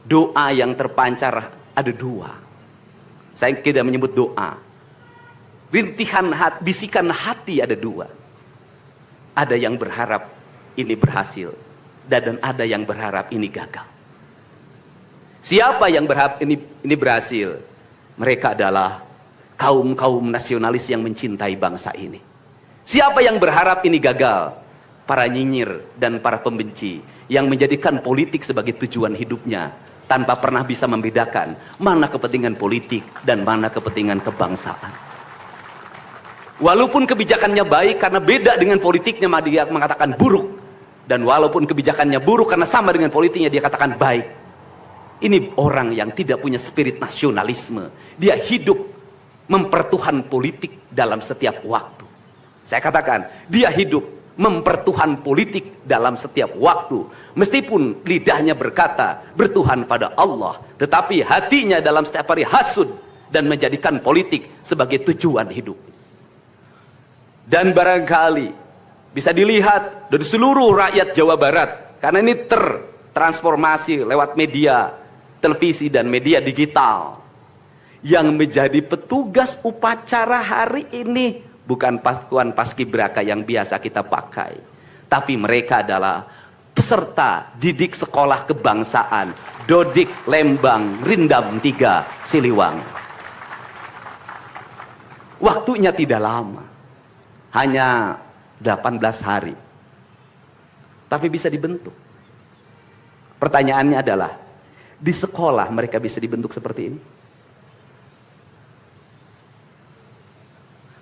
Doa yang terpancar ada dua. Saya tidak menyebut doa. Rintihan hati, bisikan hati ada dua. Ada yang berharap ini berhasil, dan ada yang berharap ini gagal. Siapa yang berharap ini berhasil? Mereka adalah kaum nasionalis yang mencintai bangsa ini. Siapa yang berharap ini gagal? Para nyinyir dan para pembenci yang menjadikan politik sebagai tujuan hidupnya, tanpa pernah bisa membedakan mana kepentingan politik dan mana kepentingan kebangsaan. Walaupun kebijakannya baik karena beda dengan politiknya, dia mengatakan buruk. Dan walaupun kebijakannya buruk karena sama dengan politiknya, dia katakan baik. Ini orang yang tidak punya spirit nasionalisme. Dia hidup mempertuhan politik dalam setiap waktu. Saya katakan, dia hidup mempertuhan politik dalam setiap waktu. Meskipun lidahnya berkata bertuhan pada Allah, tetapi hatinya dalam setiap hari hasud dan menjadikan politik sebagai tujuan hidup. Dan barangkali bisa dilihat dari seluruh rakyat Jawa Barat, karena ini tertransformasi lewat media televisi dan media digital, yang menjadi petugas upacara hari ini bukan pasukan paskibraka yang biasa kita pakai, tapi mereka adalah peserta didik sekolah kebangsaan Dodik Lembang Rindam 3 Siliwangi. Waktunya tidak lama, hanya 18 hari, tapi bisa dibentuk. Pertanyaannya adalah, di sekolah mereka bisa dibentuk seperti ini?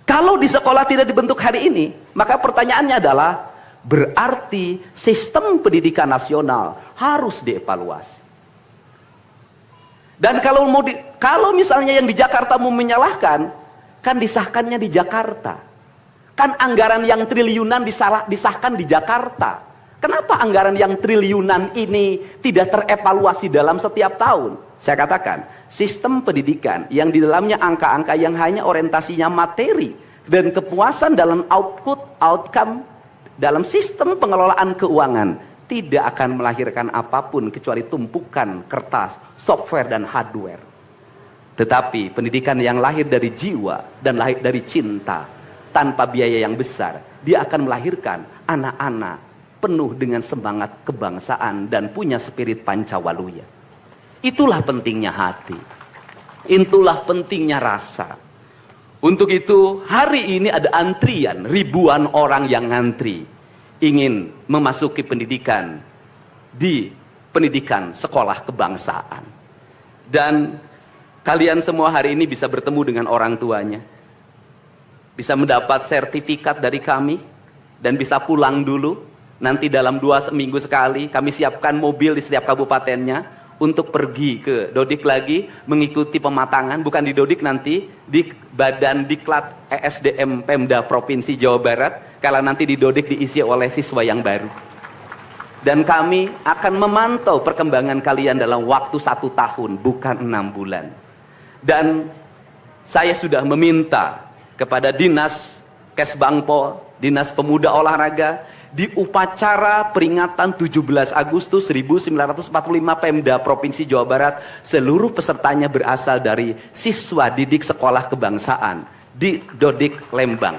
Kalau di sekolah tidak dibentuk hari ini, maka pertanyaannya adalah, berarti sistem pendidikan nasional harus dievaluasi. Dan kalau misalnya yang di Jakarta mau menyalahkan, kan disahkannya di Jakarta. Kan anggaran yang triliunan disahkan di Jakarta. Kenapa anggaran yang triliunan ini tidak terevaluasi dalam setiap tahun? Saya katakan, sistem pendidikan yang di dalamnya angka-angka yang hanya orientasinya materi dan kepuasan dalam outcome dalam sistem pengelolaan keuangan tidak akan melahirkan apapun kecuali tumpukan kertas, software dan hardware. Tetapi pendidikan yang lahir dari jiwa dan lahir dari cinta tanpa biaya yang besar, dia akan melahirkan anak-anak penuh dengan semangat kebangsaan dan punya spirit Pancawaluya. Itulah pentingnya hati. Itulah pentingnya rasa. Untuk itu hari ini ada antrian, ribuan orang yang ngantri ingin memasuki pendidikan di pendidikan sekolah kebangsaan. Dan kalian semua hari ini bisa bertemu dengan orang tuanya, bisa mendapat sertifikat dari kami, dan bisa pulang dulu. Nanti dalam 2 minggu sekali kami siapkan mobil di setiap kabupatennya untuk pergi ke Dodik lagi, mengikuti pematangan, bukan di Dodik nanti, di Badan Diklat ESDM Pemda Provinsi Jawa Barat, kalau nanti di Dodik diisi oleh siswa yang baru. Dan kami akan memantau perkembangan kalian dalam waktu 1 tahun, bukan 6 bulan. Dan saya sudah meminta kepada Dinas Kesbangpol, Dinas Pemuda Olahraga, di upacara peringatan 17 Agustus 1945 Pemda Provinsi Jawa Barat, seluruh pesertanya berasal dari siswa didik sekolah kebangsaan di Dodik Lembang.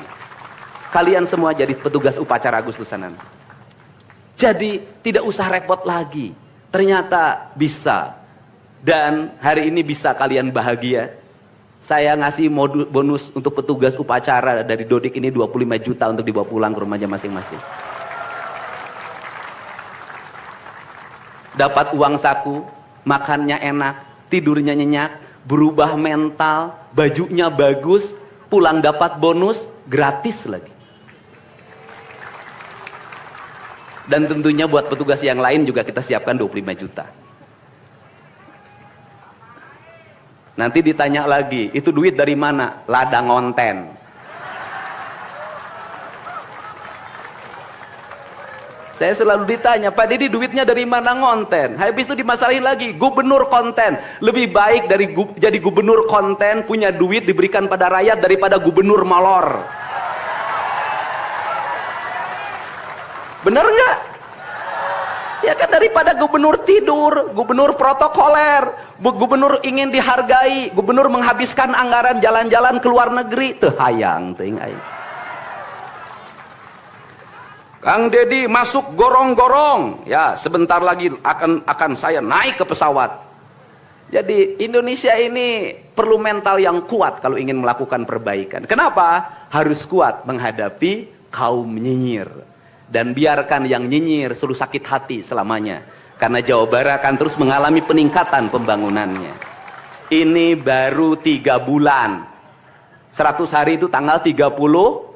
Kalian semua jadi petugas upacara Agustusan nanti. Jadi tidak usah repot lagi. Ternyata bisa. Dan hari ini bisa kalian bahagia. Saya ngasih bonus untuk petugas upacara dari Dodik ini 25 juta untuk dibawa pulang ke rumahnya masing-masing. Dapat uang saku, makannya enak, tidurnya nyenyak, berubah mental, bajunya bagus, pulang dapat bonus, gratis lagi. Dan tentunya buat petugas yang lain juga kita siapkan 25 juta. Nanti ditanya lagi, itu duit dari mana? Ladang ngonten. Saya selalu ditanya, Pak Didi duitnya dari mana ngonten? Habis itu dimasalahin lagi, gubernur konten. Lebih baik dari jadi gubernur konten, punya duit diberikan pada rakyat daripada gubernur malor. Bener nggak? Ya kan, daripada gubernur tidur, gubernur protokoler, gubernur ingin dihargai, gubernur menghabiskan anggaran jalan-jalan ke luar negeri, teu hayang teuing aing. Kang Dedi masuk gorong-gorong, ya sebentar lagi akan saya naik ke pesawat. Jadi Indonesia ini perlu mental yang kuat kalau ingin melakukan perbaikan. Kenapa? Harus kuat menghadapi kaum nyinyir. Dan biarkan yang nyinyir suruh sakit hati selamanya. Karena Jawa Barat akan terus mengalami peningkatan pembangunannya. Ini baru 3 bulan. 100 hari itu tanggal 30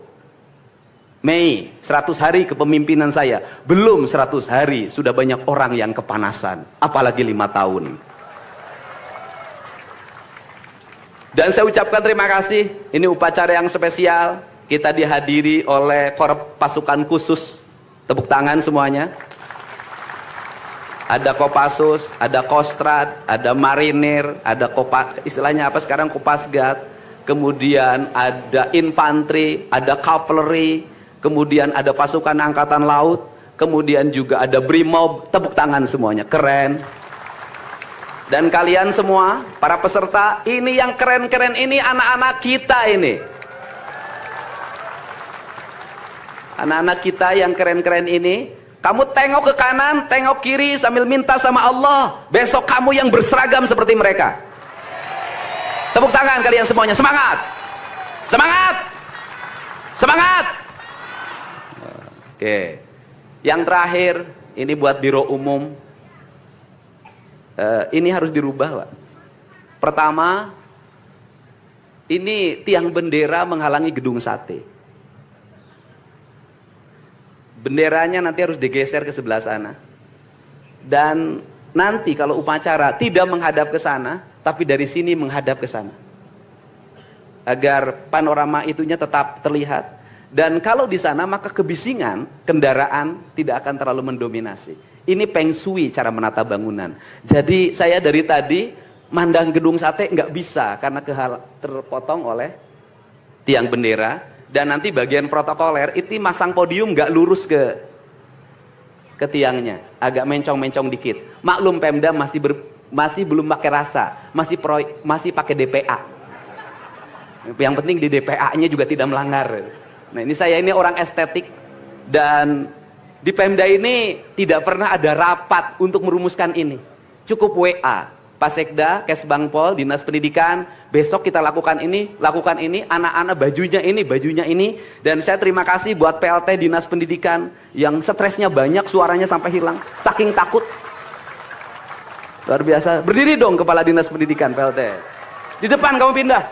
Mei. 100 hari kepemimpinan saya. Belum 100 hari sudah banyak orang yang kepanasan. Apalagi 5 tahun. Dan saya ucapkan terima kasih. Ini upacara yang spesial. Kita dihadiri oleh Korps Pasukan Khusus. Tepuk tangan semuanya. Ada Kopassus, ada Kostrad, ada Marinir, ada istilahnya apa sekarang, Kopasgat. Kemudian ada infanteri, ada cavalry, kemudian ada pasukan angkatan laut, kemudian juga ada Brimob. Tepuk tangan semuanya, keren. Dan kalian semua, para peserta, ini yang keren-keren ini anak-anak kita ini. Anak-anak kita yang keren-keren ini, kamu tengok ke kanan, tengok kiri sambil minta sama Allah, besok kamu yang berseragam seperti mereka. Tepuk tangan kalian semuanya, semangat! Semangat! Semangat! Oke. Yang terakhir, ini buat biro umum. Ini harus dirubah, Pak. Pertama, ini tiang bendera menghalangi gedung sate. Benderanya nanti harus digeser ke sebelah sana. Dan nanti kalau upacara tidak menghadap ke sana, tapi dari sini menghadap ke sana. Agar panorama itunya tetap terlihat. Dan kalau di sana maka kebisingan kendaraan tidak akan terlalu mendominasi. Ini Feng Shui cara menata bangunan. Jadi saya dari tadi mandang gedung sate nggak bisa karena terpotong oleh tiang bendera. Dan nanti bagian protokoler itu masang podium nggak lurus ke tiangnya, agak mencong-mencong dikit. Maklum Pemda masih belum pakai rasa, masih pakai DPA. Yang penting di DPA-nya juga tidak melanggar. Nah ini saya ini orang estetik, dan di Pemda ini tidak pernah ada rapat untuk merumuskan ini. Cukup WA. Pak Sekda, Kesbangpol, Dinas Pendidikan, besok kita lakukan ini, anak-anak bajunya ini, dan saya terima kasih buat PLT Dinas Pendidikan yang stresnya banyak, suaranya sampai hilang, saking takut. Luar biasa, berdiri dong Kepala Dinas Pendidikan PLT. Di depan kamu pindah.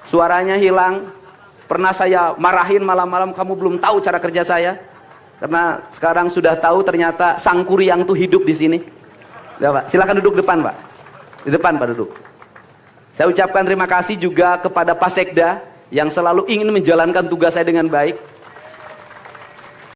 Suaranya hilang, pernah saya marahin malam-malam, kamu belum tahu cara kerja saya, karena sekarang sudah tahu ternyata Sang Kuryang tuh hidup di sini. Ya, Pak. Silakan duduk depan, Pak. Di depan, Pak, duduk. Saya ucapkan terima kasih juga kepada Pak Sekda yang selalu ingin menjalankan tugas saya dengan baik.